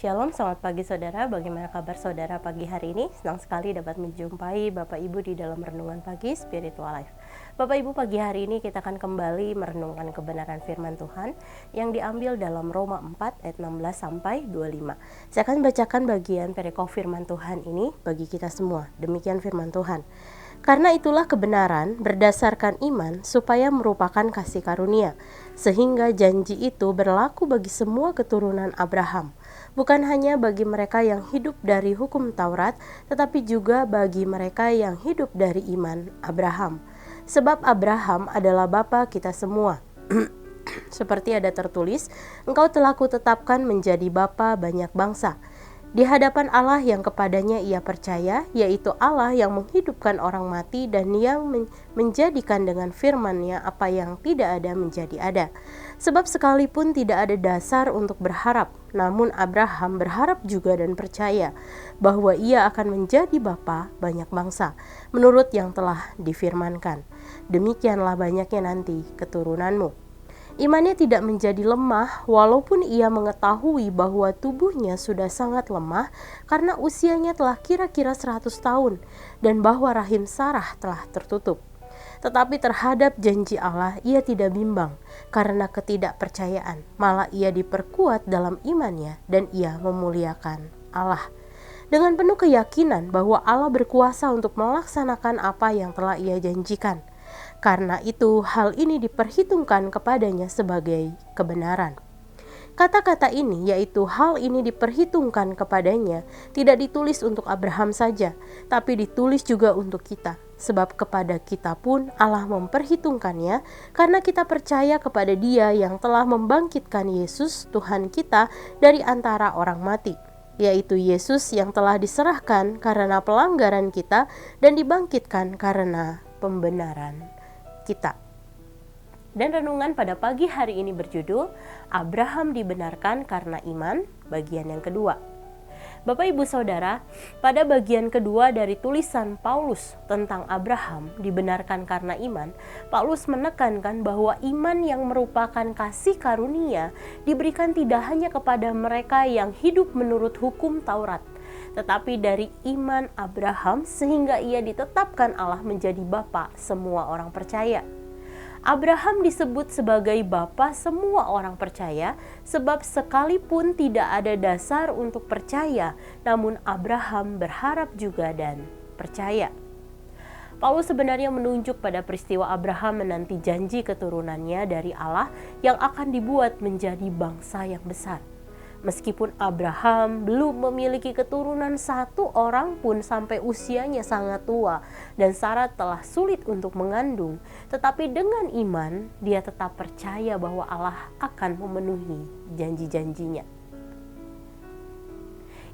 Shalom, selamat pagi saudara. Bagaimana kabar saudara pagi hari ini? Senang sekali dapat menjumpai Bapak Ibu di dalam renungan pagi Spiritual Life. Bapak Ibu, pagi hari ini kita akan kembali merenungkan kebenaran firman Tuhan yang diambil dalam Roma 4 ayat 16 sampai 25. Saya akan bacakan bagian perikop firman Tuhan ini bagi kita semua. Demikian firman Tuhan. Karena itulah kebenaran berdasarkan iman supaya merupakan kasih karunia, sehingga janji itu berlaku bagi semua keturunan Abraham, bukan hanya bagi mereka yang hidup dari hukum Taurat, tetapi juga bagi mereka yang hidup dari iman Abraham. Sebab Abraham adalah bapa kita semua. Seperti ada tertulis, engkau telah kutetapkan menjadi bapa banyak bangsa. Di hadapan Allah yang kepadanya ia percaya, yaitu Allah yang menghidupkan orang mati dan yang menjadikan dengan firman-Nya apa yang tidak ada menjadi ada. Sebab sekalipun tidak ada dasar untuk berharap, namun Abraham berharap juga dan percaya bahwa ia akan menjadi bapa banyak bangsa, menurut yang telah difirmankan. Demikianlah banyaknya nanti keturunanmu. Imannya tidak menjadi lemah walaupun ia mengetahui bahwa tubuhnya sudah sangat lemah karena usianya telah kira-kira 100 tahun dan bahwa rahim Sarah telah tertutup. Tetapi terhadap janji Allah ia tidak bimbang karena ketidakpercayaan, malah ia diperkuat dalam imannya dan ia memuliakan Allah. Dengan penuh keyakinan bahwa Allah berkuasa untuk melaksanakan apa yang telah ia janjikan. Karena itu hal ini diperhitungkan kepadanya sebagai kebenaran. Kata-kata ini, yaitu hal ini diperhitungkan kepadanya, tidak ditulis untuk Abraham saja, tapi ditulis juga untuk kita. Sebab kepada kita pun Allah memperhitungkannya, karena kita percaya kepada Dia yang telah membangkitkan Yesus Tuhan kita dari antara orang mati, yaitu Yesus yang telah diserahkan karena pelanggaran kita dan dibangkitkan karena pembenaran kita. Dan renungan pada pagi hari ini berjudul Abraham dibenarkan karena iman, bagian yang kedua. Bapak Ibu Saudara, pada bagian kedua dari tulisan Paulus tentang Abraham dibenarkan karena iman, Paulus menekankan bahwa iman yang merupakan kasih karunia diberikan tidak hanya kepada mereka yang hidup menurut hukum Taurat, tetapi dari iman Abraham sehingga ia ditetapkan Allah menjadi bapa semua orang percaya. Abraham disebut sebagai bapa semua orang percaya sebab sekalipun tidak ada dasar untuk percaya, namun Abraham berharap juga dan percaya. Paulus sebenarnya menunjuk pada peristiwa Abraham menanti janji keturunannya dari Allah yang akan dibuat menjadi bangsa yang besar. Meskipun Abraham belum memiliki keturunan satu orang pun sampai usianya sangat tua dan Sarah telah sulit untuk mengandung, tetapi dengan iman dia tetap percaya bahwa Allah akan memenuhi janji-janjinya.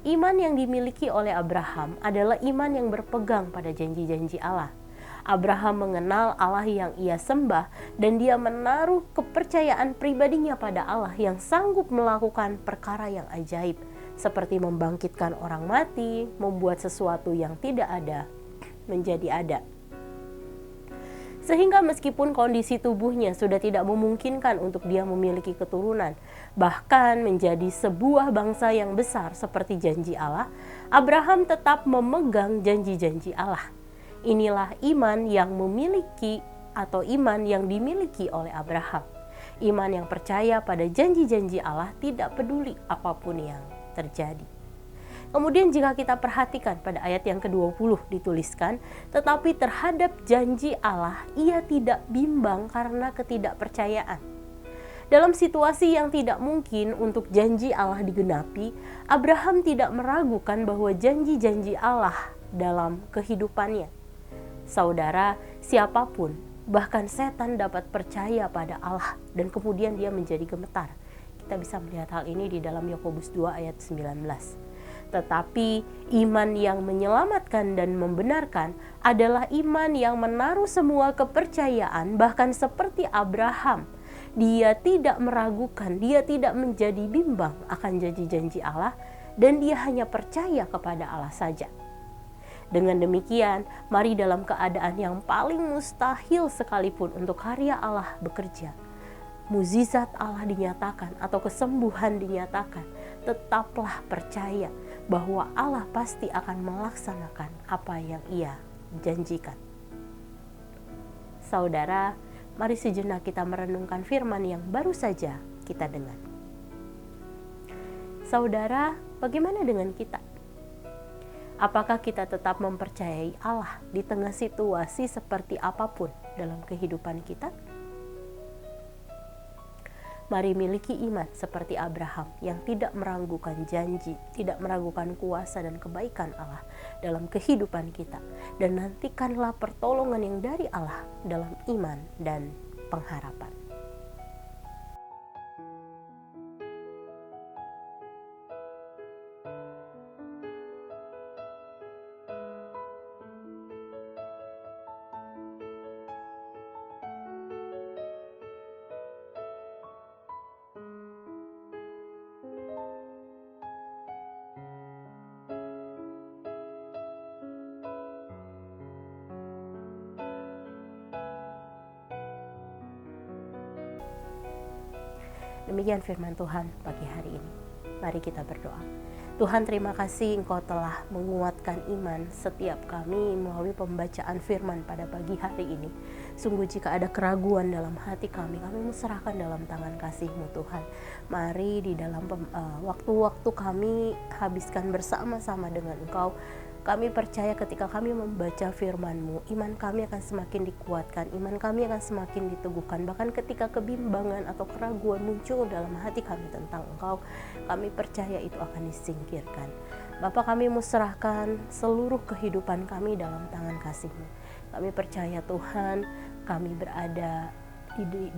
Iman yang dimiliki oleh Abraham adalah iman yang berpegang pada janji-janji Allah. Abraham mengenal Allah yang ia sembah dan dia menaruh kepercayaan pribadinya pada Allah yang sanggup melakukan perkara yang ajaib, seperti membangkitkan orang mati, membuat sesuatu yang tidak ada menjadi ada. Sehingga meskipun kondisi tubuhnya sudah tidak memungkinkan untuk dia memiliki keturunan, bahkan menjadi sebuah bangsa yang besar seperti janji Allah, Abraham tetap memegang janji-janji Allah. Inilah iman yang memiliki atau iman yang dimiliki oleh Abraham. Iman yang percaya pada janji-janji Allah tidak peduli apapun yang terjadi. Kemudian jika kita perhatikan pada ayat yang ke-20 dituliskan, tetapi terhadap janji Allah ia tidak bimbang karena ketidakpercayaan. Dalam situasi yang tidak mungkin untuk janji Allah digenapi, Abraham tidak meragukan bahwa janji-janji Allah dalam kehidupannya. Saudara, siapapun, bahkan setan dapat percaya pada Allah dan kemudian dia menjadi gemetar. Kita bisa melihat hal ini di dalam Yakobus 2 ayat 19. Tetapi iman yang menyelamatkan dan membenarkan adalah iman yang menaruh semua kepercayaan, bahkan seperti Abraham. Dia tidak meragukan, dia tidak menjadi bimbang akan janji-janji Allah dan dia hanya percaya kepada Allah saja. Dengan demikian, mari dalam keadaan yang paling mustahil sekalipun untuk karya Allah bekerja, mukjizat Allah dinyatakan atau kesembuhan dinyatakan, tetaplah percaya bahwa Allah pasti akan melaksanakan apa yang Ia janjikan. Saudara, mari sejenak kita merenungkan firman yang baru saja kita dengar. Saudara, bagaimana dengan kita? Apakah kita tetap mempercayai Allah di tengah situasi seperti apapun dalam kehidupan kita? Mari miliki iman seperti Abraham yang tidak meragukan janji, tidak meragukan kuasa dan kebaikan Allah dalam kehidupan kita. Dan nantikanlah pertolongan yang dari Allah dalam iman dan pengharapan. Demikian firman Tuhan pagi hari ini. Mari kita berdoa. Tuhan, terima kasih Engkau telah menguatkan iman setiap kami melalui pembacaan firman pada pagi hari ini. Sungguh jika ada keraguan dalam hati kami serahkan dalam tangan kasih-Mu Tuhan. Mari di dalam waktu-waktu kami habiskan bersama-sama dengan Engkau. Kami percaya ketika kami membaca firman-Mu, iman kami akan semakin dikuatkan, iman kami akan semakin diteguhkan. Bahkan ketika kebimbangan atau keraguan muncul dalam hati kami tentang Engkau, kami percaya itu akan disingkirkan. Bapa, kami mau serahkan seluruh kehidupan kami dalam tangan kasih-Mu. Kami percaya Tuhan, kami berada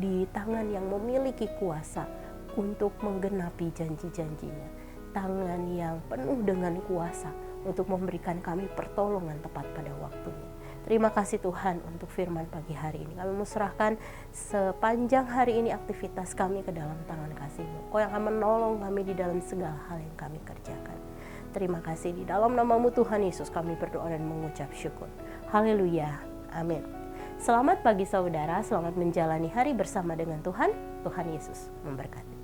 di tangan yang memiliki kuasa untuk menggenapi janji-janjinya. Tangan yang penuh dengan kuasa untuk memberikan kami pertolongan tepat pada waktunya. Terima kasih Tuhan untuk firman pagi hari ini. Kami serahkan sepanjang hari ini aktivitas kami ke dalam tangan kasih-Mu. Kau yang akan menolong kami di dalam segala hal yang kami kerjakan. Terima kasih, di dalam nama-Mu Tuhan Yesus kami berdoa dan mengucap syukur. Haleluya, amin. Selamat pagi saudara, selamat menjalani hari bersama dengan Tuhan. Tuhan Yesus memberkati.